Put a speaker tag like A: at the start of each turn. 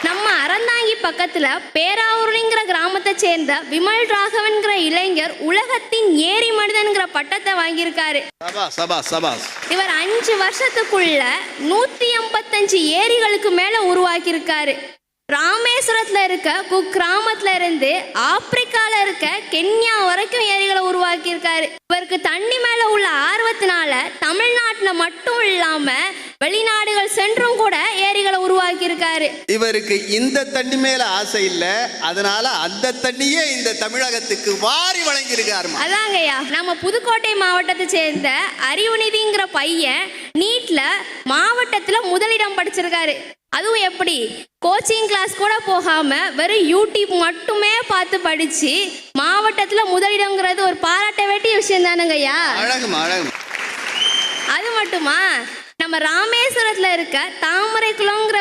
A: நம்ம அறந்தாங்கி பக்கத்துல பேராவூர்ங்கிற கிராமத்தை சேர்ந்த விமல் ராகவன்கிற இளைஞர் உலகத்தின் ஏரி மனிதன்கிற பட்டத்தை வாங்கியிருக்காரு. இவர் 5 வருஷத்துக்குள்ள 185 ஏரிகளுக்கு மேல உருவாக்கியிருக்காரு. ராமேஸ்வரத்துல இருக்க குக்கிராமத்துல இருந்து ஆப்பிரிக்கால இருக்க கென்யா வரைக்கும் ஏரிகளை உருவாக்கியிருக்காரு. இவருக்கு தண்ணி மேல உள்ள ஆர்வத்தினால தமிழ்நாட்டுல மட்டும் இல்லாம வெளிநாடுகள் சென்றும் கூட ஏரிகளை உருவாக்கியிருக்காரு.
B: இவருக்கு இந்த தண்ணி மேல ஆசை இல்ல, அதனால அந்த தண்ணியே இந்த தமிழகத்துக்கு வாரி வழங்கியிருக்காரு.
A: அதாங்கய்யா, நம்ம புதுக்கோட்டை மாவட்டத்தை சேர்ந்த அறிவுநிதிங்கிற பையன் நீட்ல மாவட்டத்துல முதலிடம் படிச்சிருக்காரு. அதுவும் எப்படி, கோச்சிங் கிளாஸ் கூட போகாம வெறும் யூடியூப் மட்டுமே பார்த்து படிச்சு மாவட்டத்துல முதலிடங்கிறது ஒரு பாராட்ட வேண்டிய விஷயம் தானுங்கய்யா. அது மட்டுமா, நம்ம ராமேஸ்வரத்துல இருக்க தாமரை குளங்கிற